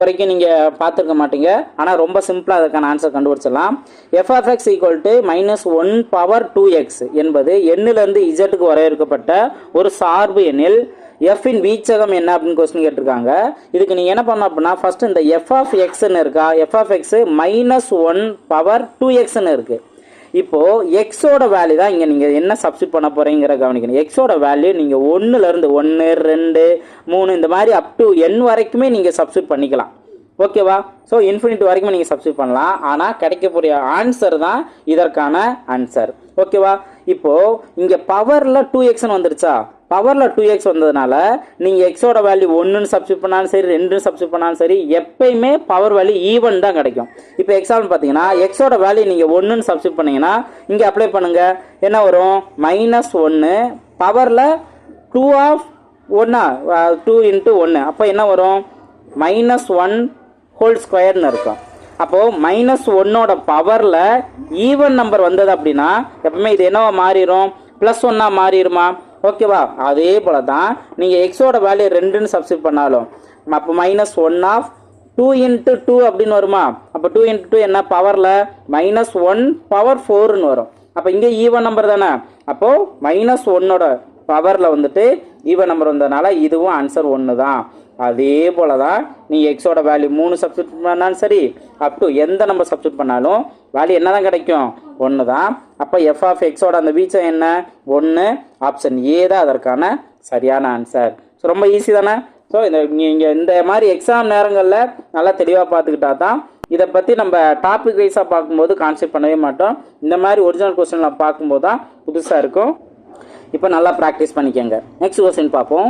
வரைக்கும் நீங்கள் பார்த்துருக்க மாட்டீங்க. ஆனால் ரொம்ப சிம்பிளாக அதுக்கான ஆன்சர் கண்டுபிடிச்சிடலாம். F of X equal to -1 power 2x என்பது எண்ணிலிருந்து இசட்டுக்கு வரையறுக்கப்பட்ட ஒரு சார்பு எண்ணில் எஃப்பின் வீச்சகம் என்ன அப்படின்னு கொஸ்டின் கேட்டிருக்காங்க. இதுக்கு நீங்கள் என்ன பண்ணணும் அப்படின்னா ஃபர்ஸ்ட் இந்த எஃப் ஆஃப் எக்ஸ்ன்னு இருக்கா, எஃப் ஆஃப் எக்ஸ் -1 பவர் 2xன்னு இருக்குது. இப்போது எக்ஸோட வேல்யூ தான் இங்கே நீங்கள் என்ன சப்ஸ்டிட் பண்ண போகிறீங்கிற கவனிக்கணும். எக்ஸோட வேல்யூ நீங்கள் 1லேருந்து 1, 2, 3 இந்த மாதிரி அப் டு n வரைக்குமே நீங்கள் சப்ஸ்டிட் பண்ணிக்கலாம். ஓகேவா? ஸோ இன்ஃபினிட்டி வரைக்கும் நீங்கள் சப்ஸ்டிட் பண்ணலாம். ஆனால் கிடைக்கக்கூடிய ஆன்சர் தான் இதற்கான ஆன்சர். ஓகேவா? இப்போது இங்கே பவரில் 2xன்னு வந்துருச்சா, பவரில் 2x வந்ததுனால நீங்கள் எக்ஸோட வேல்யூ 1ன்னு சப்ஸ்டிட் பண்ணாலும் சரி 2ன்னு சப்ஸ்டிட் பண்ணாலும் சரி எப்பயுமே பவர் வேல்யூ ஈவன் தான் கிடைக்கும். இப்போ எக்ஸாம்பிள் பார்த்தீங்கன்னா எக்ஸோட வேல்யூ நீங்கள் 1ன்னு சப்ஸ்டிட் பண்ணீங்கன்னா இங்கே அப்ளை பண்ணுங்கள். என்ன வரும்? -1 பவரில் 2 ஆஃப் 1 2 × 1 அப்போ என்ன வரும்? -1 ஹோல் ஸ்கொயர்னு இருக்கும். அப்போது -1ஓட பவரில் ஈவன் நம்பர் வந்தது அப்படின்னா எப்பவுமே இது என்னவா மாறிடும்? +1 மாறிடுமா? ஓகேவா? அதே போல தான் நீங்கள் எக்ஸோட வேல்யூ 2ன்னு சப்ஸ்டிட் பண்ணாலும் அப்போ -1 ஆஃப் 2 × 2 அப்படின்னு வருமா? அப்போ 2 × 2 என்ன பவரில் -1 பவர் 4ன்னு வரும். அப்போ இங்கே ஈவன் நம்பர் தானே. அப்போது -1ஓட பவரில் வந்துட்டு ஈவன் நம்பர் வந்ததுனால இதுவும் ஆன்சர் 1 தான். அதே போல தான் நீங்கள் எக்ஸோட வேல்யூ 3 சப்ஸ்டிட் பண்ணாலும் சரி அப் டு எந்த நம்பர் சப்ஸ்டிட் பண்ணாலும் வேல்யூ என்ன தான் கிடைக்கும்? 1 தான். அப்போ எஃப் ஆஃப் எக்ஸோட அந்த வீச்சம் என்ன? 1. ஆப்ஷன் ஏ தான் அதற்கான சரியான ஆன்சர். ஸோ ரொம்ப ஈஸி தானே. ஸோ நீங்கள் இந்த மாதிரி எக்ஸாம் நேரங்களில் நல்லா தெளிவாக பார்த்துக்கிட்டா தான் இதை பற்றி நம்ம டாபிக் வைஸாக பார்க்கும்போது கான்செப்ட் பண்ணவே மாட்டோம். இந்த மாதிரி ஒரிஜினல் கொஸ்டின்லாம் பார்க்கும்போது தான் புதுசாக இருக்கும். இப்போ நல்லா ப்ராக்டிஸ் பண்ணிக்கோங்க. நெக்ஸ்ட் கொஸ்டின் பார்ப்போம்.